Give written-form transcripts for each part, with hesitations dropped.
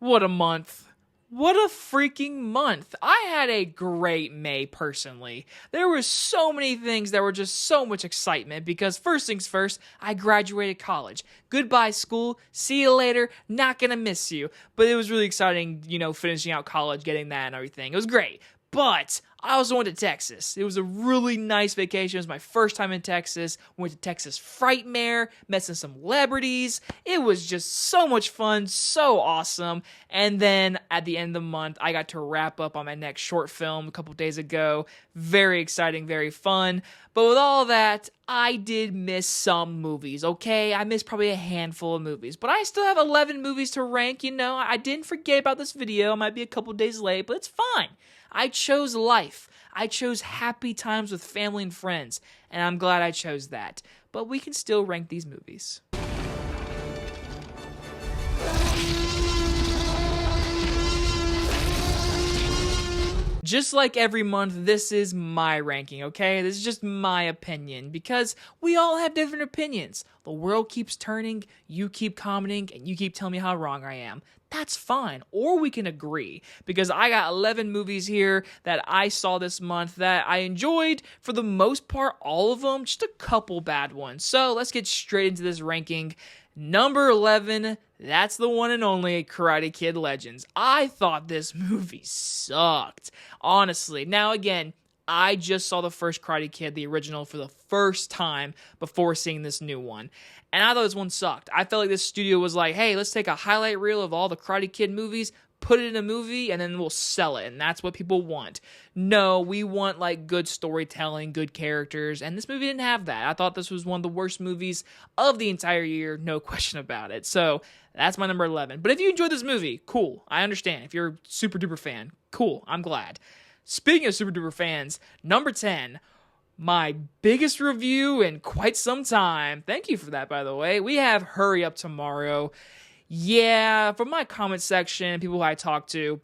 What a month. What a freaking month. I had a great May personally. There were so many things that were just so much excitement because first things first, I graduated college. Goodbye school, see you later, not gonna miss you. But it was really exciting, finishing out college, getting that and everything. It was great. But I also went to Texas. It was a really nice vacation. It was my first time in Texas. Went to Texas Frightmare, met some celebrities. It was just so much fun, so awesome. And then at the end of the month, I got to wrap up on my next short film a couple days ago. Very exciting, very fun. But with all that, I did miss some movies, okay? I missed probably a handful of movies. But I still have 11 movies to rank, I didn't forget about this video. I might be a couple days late, but it's fine. I chose life. I chose happy times with family and friends, and I'm glad I chose that. But we can still rank these movies. Just like every month, this is my ranking, okay? This is just my opinion, because we all have different opinions. The world keeps turning, you keep commenting, and you keep telling me how wrong I am. That's fine, or we can agree, because I got 11 movies here that I saw this month that I enjoyed, for the most part, all of them, just a couple bad ones. So let's get straight into this ranking. Number 11, that's the one and only Karate Kid Legends. I thought this movie sucked, honestly. Now again, I just saw the first Karate Kid, the original, for the first time before seeing this new one. And I thought this one sucked. I felt like this studio was like, hey, let's take a highlight reel of all the Karate Kid movies, put it in a movie, and then we'll sell it. And that's what people want. No, we want like good storytelling, good characters. And this movie didn't have that. I thought this was one of the worst movies of the entire year. No question about it. So that's my number 11. But if you enjoyed this movie, cool. I understand. If you're a super duper fan, cool. I'm glad. Speaking of super duper fans, number 10, my biggest review in quite some time. Thank you for that, by the way. We have Hurry Up Tomorrow. Yeah, from my comment section, people who I talked to,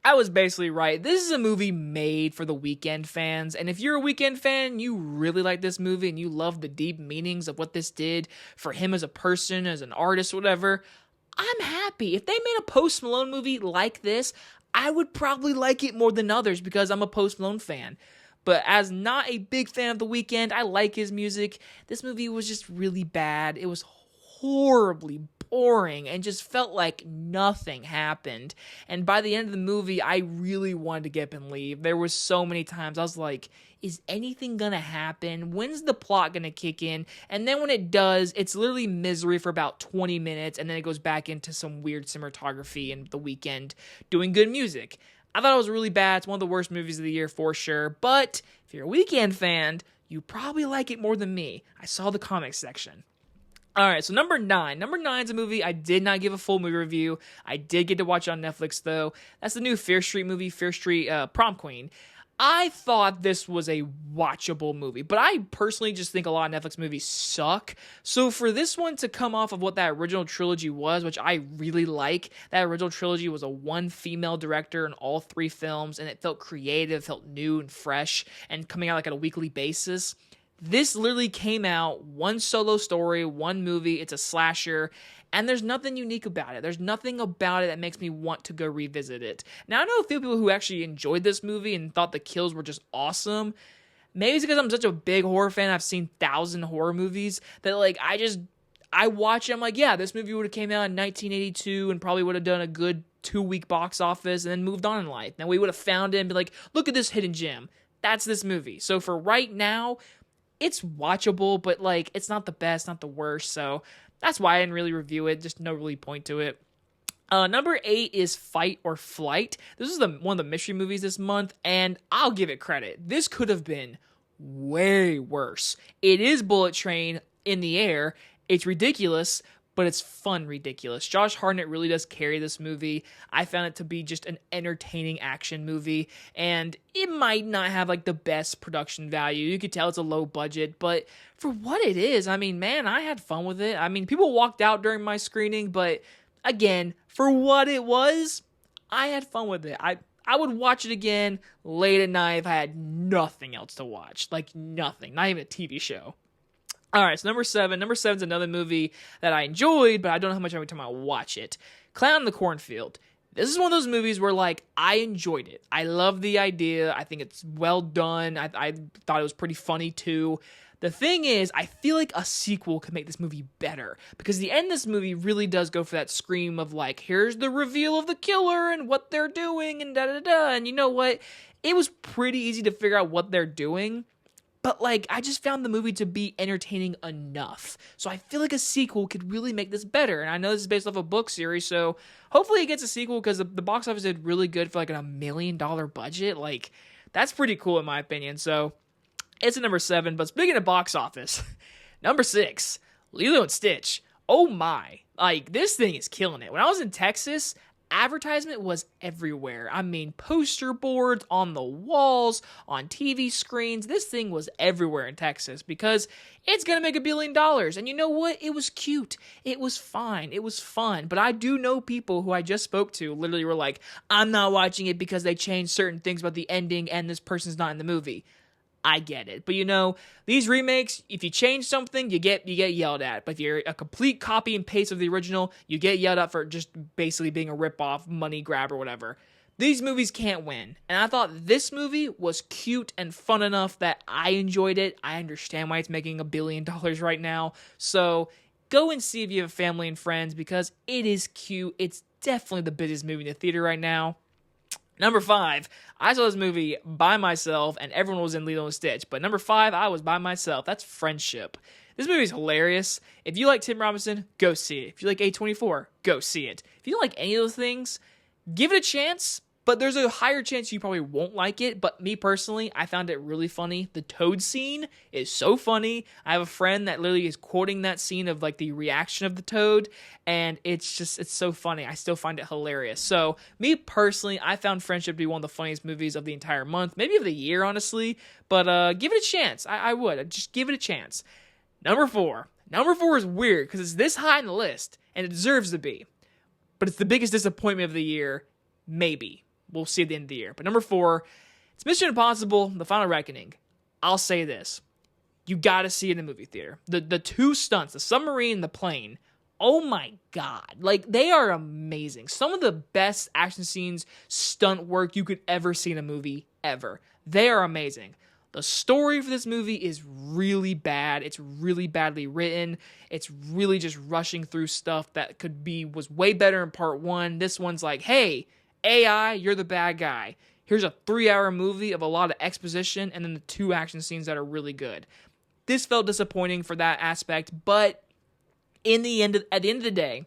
I was basically right. This is a movie made for the Weeknd fans, and if you're a Weeknd fan, you really like this movie, and you love the deep meanings of what this did for him as a person, as an artist, whatever, I'm happy. If they made a Post Malone movie like this, I would probably like it more than others because I'm a Post Malone fan. But as not a big fan of The Weeknd, I like his music. This movie was just really bad. It was horribly boring and just felt like nothing happened. And by the end of the movie, I really wanted to get up and leave. There was so many times I was like, is anything gonna happen? When's the plot gonna kick in? And then when it does, it's literally misery for about 20 minutes, and then it goes back into some weird cinematography and The Weeknd doing good music. I thought it was really bad. It's one of the worst movies of the year for sure. But if you're a Weeknd fan, you probably like it more than me. I saw the comics section. All right, so number 9. Number 9 is a movie I did not give a full movie review. I did get to watch it on Netflix, though. That's the new Fear Street movie, Fear Street Prom Queen. I thought this was a watchable movie, but I personally just think a lot of Netflix movies suck. So for this one to come off of what that original trilogy was, which I really like, that original trilogy was a one female director in all 3 films, and it felt creative, felt new and fresh, and coming out like on a weekly basis. This literally came out, one solo story, one movie, it's a slasher, and there's nothing unique about it. There's nothing about it that makes me want to go revisit it. Now, I know a few people who actually enjoyed this movie and thought the kills were just awesome. Maybe it's because I'm such a big horror fan, I've seen 1,000 horror movies, that like, I watch it, I'm like, yeah, this movie would have came out in 1982 and probably would have done a good 2-week box office and then moved on in life. Now, we would have found it and be like, look at this hidden gem. That's this movie. So for right now, it's watchable, but like it's not the best, not the worst, so that's why I didn't really review it. Just no really point to it. Number 8 is Fight or Flight. This is one of the mystery movies this month, and I'll give it credit. This could have been way worse. It is Bullet Train in the air. It's ridiculous, but it's fun ridiculous. Josh Hartnett really does carry this movie. I found it to be just an entertaining action movie, and it might not have like the best production value. You could tell it's a low budget, but for what it is, I mean, man, I had fun with it. I mean, people walked out during my screening, but again, for what it was, I had fun with it. I would watch it again late at night if I had nothing else to watch. Like nothing, not even a TV show. All right, so number 7. Number 7 is another movie that I enjoyed, but I don't know how much every time I watch it. Clown in the Cornfield. This is one of those movies where, like, I enjoyed it. I love the idea. I think it's well done. I thought it was pretty funny, too. The thing is, I feel like a sequel could make this movie better, because the end of this movie really does go for that scream of, like, here's the reveal of the killer and what they're doing and da-da-da, and you know what? It was pretty easy to figure out what they're doing, but, like, I just found the movie to be entertaining enough. So I feel like a sequel could really make this better. And I know this is based off a book series, so hopefully it gets a sequel, because the box office did really good for, like, a $1 million budget. Like, that's pretty cool in my opinion. So it's a number 7. But speaking of box office, number 6, Lilo and Stitch. Oh my. Like, this thing is killing it. When I was in Texas, advertisement was everywhere. I mean, poster boards on the walls, on TV screens. This thing was everywhere in Texas because it's going to make $1 billion. And you know what? It was cute. It was fine. It was fun. But I do know people who I just spoke to literally were like, I'm not watching it because they changed certain things about the ending and this person's not in the movie. I get it. But you know, these remakes, if you change something, you get yelled at. But if you're a complete copy and paste of the original, you get yelled at for just basically being a ripoff, money grab, or whatever. These movies can't win. And I thought this movie was cute and fun enough that I enjoyed it. I understand why it's making $1 billion right now. So go and see if you have family and friends, because it is cute. It's definitely the busiest movie in the theater right now. Number 5, I saw this movie by myself, and everyone was in Lilo and Stitch. But number 5, I was by myself. That's Friendship. This movie is hilarious. If you like Tim Robinson, go see it. If you like A24, go see it. If you don't like any of those things, give it a chance. But there's a higher chance you probably won't like it. But me personally, I found it really funny. The Toad scene is so funny. I have a friend that literally is quoting that scene of like the reaction of the Toad. And it's so funny. I still find it hilarious. So me personally, I found Friendship to be one of the funniest movies of the entire month. Maybe of the year, honestly. But give it a chance. I would. Just give it a chance. Number 4. Number 4 is weird because it's this high in the list. And it deserves to be. But it's the biggest disappointment of the year. Maybe. We'll see at the end of the year. But number 4, it's Mission Impossible, The Final Reckoning. I'll say this. You gotta see it in the movie theater. The 2 stunts, the submarine and the plane, oh my god. Like, they are amazing. Some of the best action scenes, stunt work you could ever see in a movie, ever. They are amazing. The story for this movie is really bad. It's really badly written. It's really just rushing through stuff that was way better in part 1. This one's like, hey, AI, you're the bad guy. Here's a 3-hour movie of a lot of exposition and then the 2 action scenes that are really good. This felt disappointing for that aspect, but at the end of the day,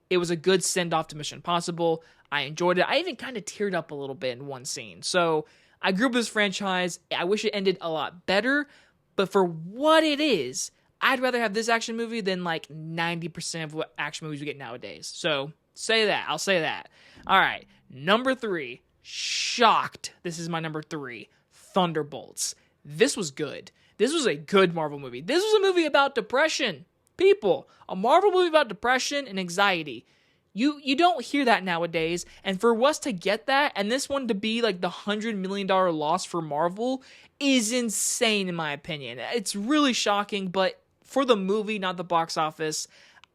it was a good send-off to Mission Impossible. I enjoyed it. I even kind of teared up a little bit in one scene. So I grew up with this franchise. I wish it ended a lot better, but for what it is, I'd rather have this action movie than like 90% of what action movies we get nowadays. So say that. I'll say that. All right. Number 3, shocked. This is my number 3, Thunderbolts. This was good. This was a good Marvel movie. This was a movie about depression. People, a Marvel movie about depression and anxiety. You don't hear that nowadays, and for us to get that, and this one to be like the $100 million loss for Marvel, is insane in my opinion. It's really shocking, but for the movie, not the box office,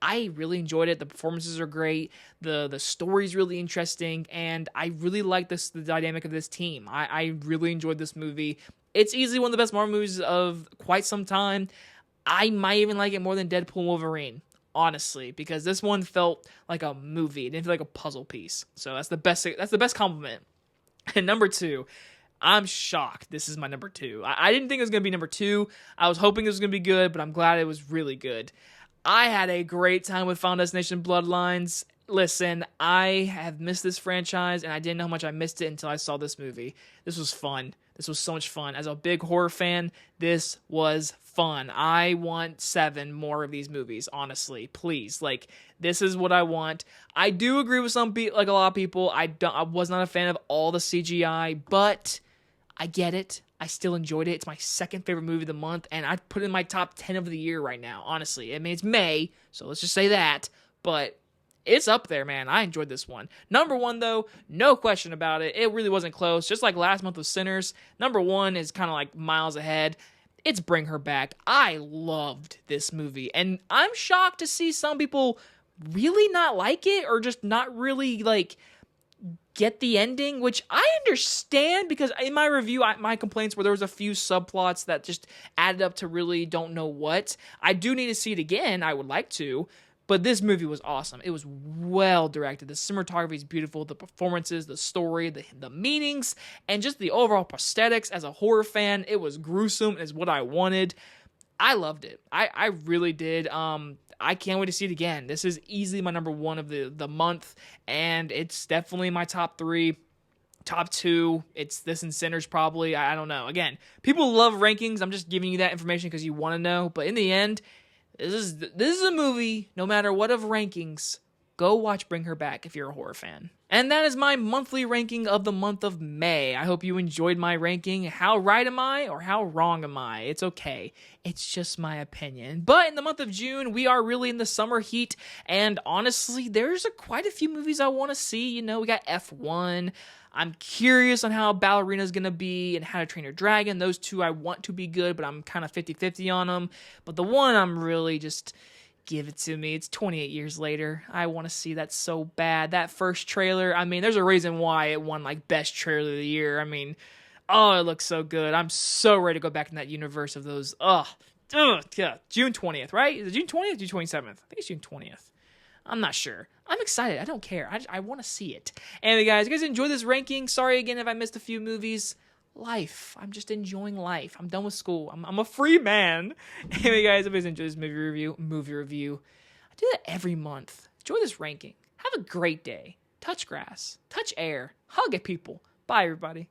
I really enjoyed it. The performances are great. The story's really interesting. And I really like the dynamic of this team. I really enjoyed this movie. It's easily one of the best Marvel movies of quite some time. I might even like it more than Deadpool and Wolverine, honestly, because this one felt like a movie. It didn't feel like a puzzle piece. So that's the best compliment. And number 2, I'm shocked. This is my number 2. I didn't think it was going to be number 2. I was hoping it was going to be good, but I'm glad it was really good. I had a great time with Final Destination Bloodlines. Listen, I have missed this franchise, and I didn't know how much I missed it until I saw this movie. This was fun. This was so much fun. As a big horror fan, this was fun. I want 7 more of these movies, honestly. Please. Like, this is what I want. I do agree with a lot of people. I was not a fan of all the CGI, but I get it. I still enjoyed it. It's my second favorite movie of the month, and I'd put it in my top 10 of the year right now, honestly. I mean, it's May, so let's just say that, but it's up there, man. I enjoyed this one. Number 1, though, no question about it. It really wasn't close. Just like last month with Sinners, number 1 is kind of like miles ahead. It's Bring Her Back. I loved this movie, and I'm shocked to see some people really not like it or just not really like get the ending, which I understand because in my review, my complaints were there was a few subplots that just added up to really don't know what. I do need to see it again. I would like to, but this movie was awesome. It was well directed. The cinematography is beautiful. The performances, the story, the meanings, and just the overall prosthetics. As a horror fan, it was gruesome. Is what I wanted. I loved it. I really did. I can't wait to see it again. This is easily my number one of the month, and it's definitely my top 3, top 2. It's this and Sinners probably. I don't know. Again, people love rankings. I'm just giving you that information because you want to know. But in the end, this is a movie. No matter what of rankings, go watch Bring Her Back if you're a horror fan. And that is my monthly ranking of the month of May. I hope you enjoyed my ranking. How right am I or how wrong am I? It's okay. It's just my opinion. But in the month of June, we are really in the summer heat. And honestly, there's quite a few movies I want to see. You know, we got F1. I'm curious on how Ballerina's going to be and How to Train Your Dragon. Those two I want to be good, but I'm kind of 50-50 on them. But the one I'm really just... give it to me. It's 28 years later. I want to see that so bad. That first trailer, I mean, there's a reason why it won like best trailer of the year. I mean, oh, it looks so good. I'm so ready to go back in that universe of those. Yeah. June 20th, right? Is it June 20th or June 27th? I think it's June 20th. I'm not sure. I'm excited. I don't care. I want to see it. Anyway, guys, you guys enjoy this ranking. Sorry again if I missed a few movies. Life. I'm just enjoying life. I'm done with school. I'm a free man. Anyway, guys, if you guys enjoy this movie review, I do that every month. Enjoy this ranking. Have a great day. Touch grass. Touch air. Hug at people. Bye, everybody.